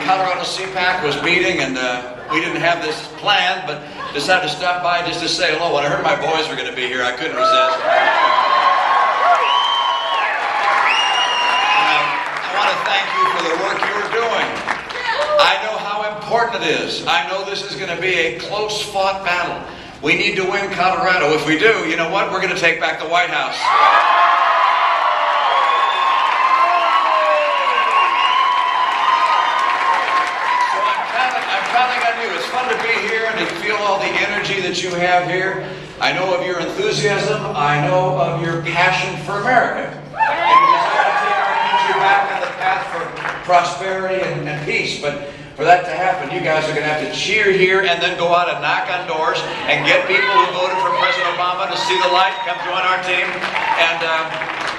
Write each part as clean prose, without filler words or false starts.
Colorado CPAC was meeting, and we didn't have this planned, but decided to stop by just to say hello. When I heard my boys were going to be here, I couldn't resist. I want to thank you for the work you're doing. I know how important it is. I know this is going to be a close-fought battle. We need to win Colorado. If we do, you know what? We're going to take back the White House. It's fun to be here and to feel all the energy that you have here. I know of your enthusiasm. I know of your passion for America. And you desire to take our country back on the path for prosperity and peace. But for that to happen, you guys are going to have to cheer here and then go out and knock on doors and get people who voted for President Obama to see the light, come join our team. And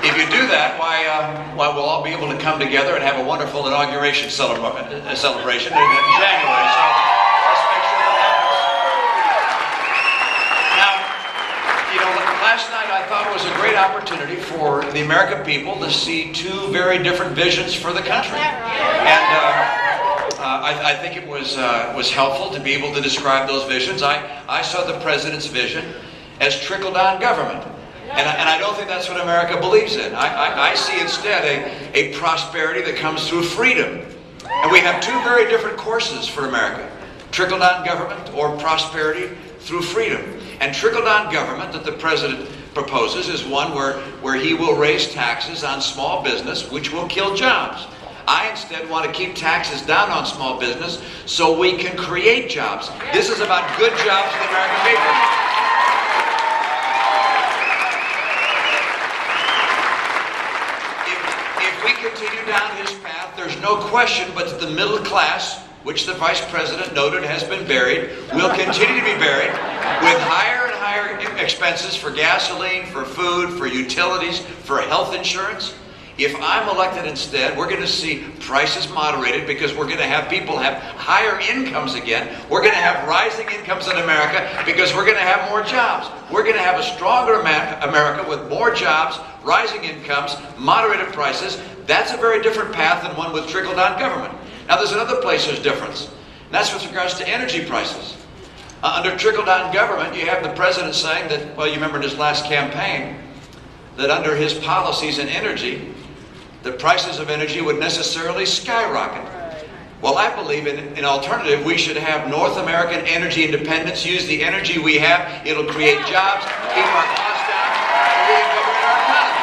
if you do that, why we'll all be able to come together and have a wonderful inauguration celebration in January. So let's make sure that happens. Now, you know, last night I thought it was a great opportunity for the American people to see two very different visions for the country. And I think it was helpful to be able to describe those visions. I saw the president's vision as trickle-down government. And I don't think that's what America believes in. I see instead a prosperity that comes through freedom. And we have two very different courses for America. Trickle-down government or prosperity through freedom. And trickle-down government that the president proposes is one where he will raise taxes on small business, which will kill jobs. I instead want to keep taxes down on small business so we can create jobs. This is about good jobs for the American people. If we continue down his path, there's no question but that the middle class, which the Vice President noted has been buried, will continue to be buried with higher and higher expenses for gasoline, for food, for utilities, for health insurance. If I'm elected instead, we're going to see prices moderated because we're going to have people have higher incomes again. We're going to have rising incomes in America because we're going to have more jobs. We're going to have a stronger America with more jobs, rising incomes, moderated prices. That's a very different path than one with trickle-down government. Now, there's another place there's difference, and that's with regards to energy prices. Under trickle-down government, you have the president saying that, well, you remember in his last campaign, that under his policies in energy, the prices of energy would necessarily skyrocket. Well, I believe in an alternative. We should have North American energy independence, use the energy we have. It'll create jobs, keep our costs down, and reinvigorate our economy.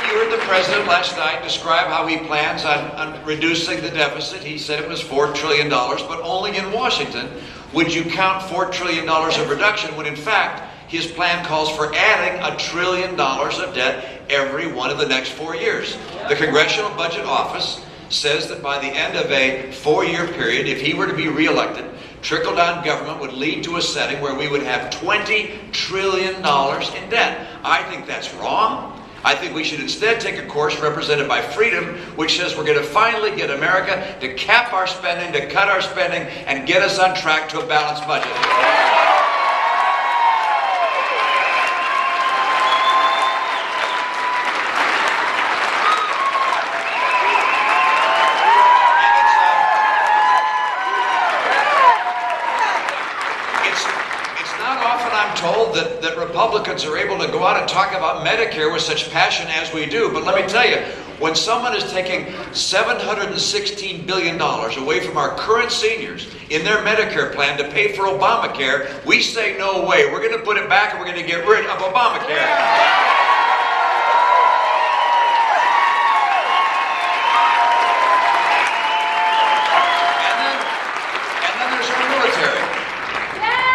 You heard the president last night describe how he plans on reducing the deficit. He said it was $4 trillion, but only in Washington would you count $4 trillion of reduction when in fact his plan calls for adding $1 trillion of debt every one of the next 4 years. The Congressional Budget Office says that by the end of a 4-year period, if he were to be reelected, trickle-down government would lead to a setting where we would have $20 trillion in debt. I think that's wrong. I think we should instead take a course represented by freedom, which says we're going to finally get America to cap our spending, to cut our spending, and get us on track to a balanced budget. Told that Republicans are able to go out and talk about Medicare with such passion as we do. But let me tell you, when someone is taking $716 billion away from our current seniors in their Medicare plan to pay for Obamacare, we say no way. We're going to put it back and we're going to get rid of Obamacare. And then there's our military.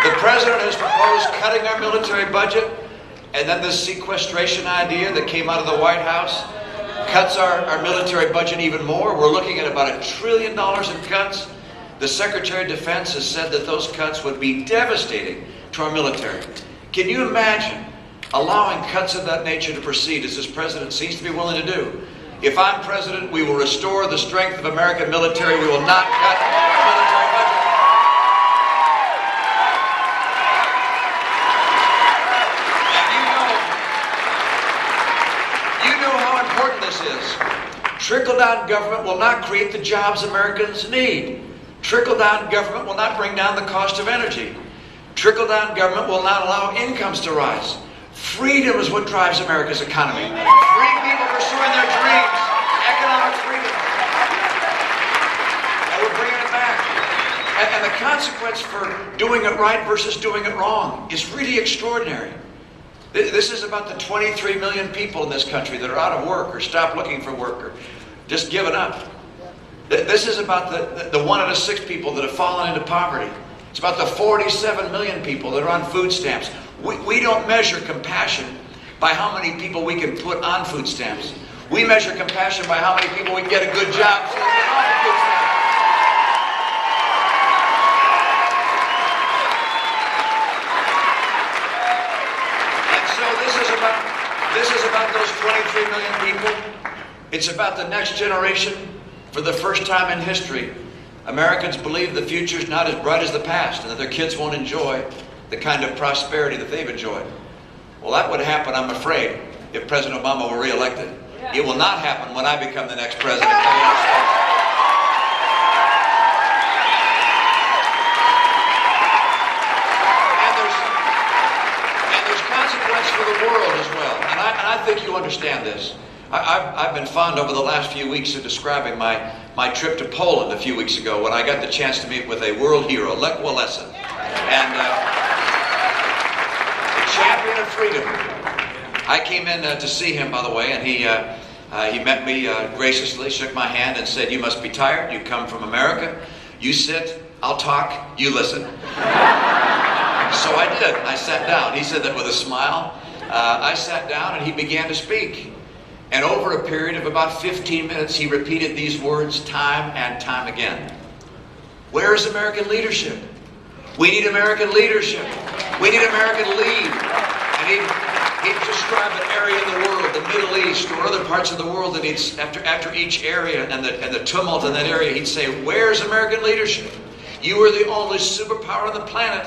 The president has proposed cutting our military budget, and then this sequestration idea that came out of the White House cuts our military budget even more. We're looking at about $1 trillion in cuts. The Secretary of Defense has said that those cuts would be devastating to our military. Can you imagine allowing cuts of that nature to proceed as this president seems to be willing to do? If I'm president, we will restore the strength of American military. We will not cut our military budget. Trickle-down government will not create the jobs Americans need. Trickle-down government will not bring down the cost of energy. Trickle-down government will not allow incomes to rise. Freedom is what drives America's economy. Free people pursuing their dreams. Economic freedom. And we're bringing it back. And the consequence for doing it right versus doing it wrong is really extraordinary. This is about the 23 million people in this country that are out of work or stopped looking for work or just given up. This is about the 1 out of 6 people that have fallen into poverty. It's about the 47 million people that are on food stamps. We don't measure compassion by how many people we can put on food stamps. We measure compassion by how many people we can get a good job so they get off the food stamps. This is about those 23 million people. It's about the next generation. For the first time in history, Americans believe the future is not as bright as the past and that their kids won't enjoy the kind of prosperity that they've enjoyed. Well, that would happen, I'm afraid, if President Obama were reelected. It will not happen when I become the next president of the United States. And there's consequence for the world as well. And I think you understand this. I've been fond over the last few weeks of describing my trip to Poland a few weeks ago when I got the chance to meet with a world hero, Lech Walesa, and the champion of freedom. I came in to see him, by the way, and he met me graciously, shook my hand, and said, "You must be tired. You come from America. You sit, I'll talk, you listen." So I did. I sat down. He said that with a smile. I sat down and he began to speak. And over a period of about 15 minutes, he repeated these words time and time again. Where is American leadership? We need American leadership. We need America to lead. And he'd describe an area in the world, the Middle East or other parts of the world that needs, after each area and the tumult in that area, he'd say, where's American leadership? You are the only superpower on the planet.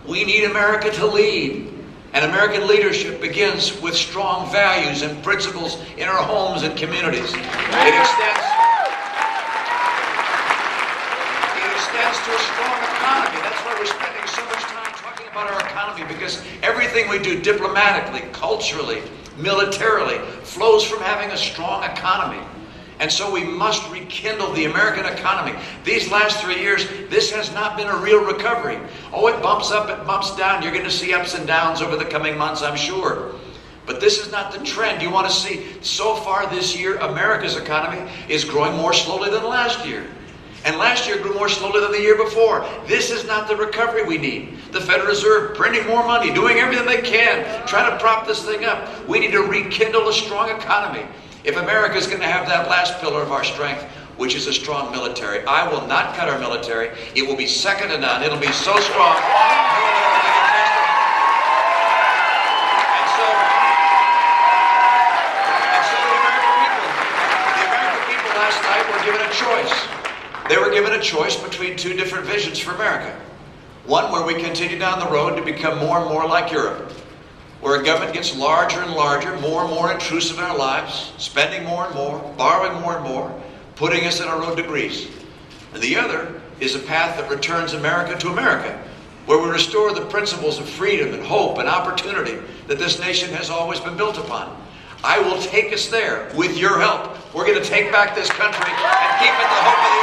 We need America to lead. And American leadership begins with strong values and principles in our homes and communities. It extends to a strong economy. That's why we're spending so much time talking about our economy, because everything we do diplomatically, culturally, militarily, flows from having a strong economy. And so we must rekindle the American economy. These last 3 years, this has not been a real recovery. Oh, it bumps up, it bumps down. You're going to see ups and downs over the coming months, I'm sure. But this is not the trend you want to see. So far this year, America's economy is growing more slowly than last year. And last year grew more slowly than the year before. This is not the recovery we need. The Federal Reserve printing more money, doing everything they can, trying to prop this thing up. We need to rekindle a strong economy. If America is going to have that last pillar of our strength, which is a strong military, I will not cut our military. It will be second to none. It'll be so strong. And so the American people last night were given a choice. They were given a choice between two different visions for America. One where we continue down the road to become more and more like Europe, where a government gets larger and larger, more and more intrusive in our lives, spending more and more, borrowing more and more, putting us in a road to Greece. And the other is a path that returns America to America, where we restore the principles of freedom and hope and opportunity that this nation has always been built upon. I will take us there with your help. We're going to take back this country and keep it the hope of the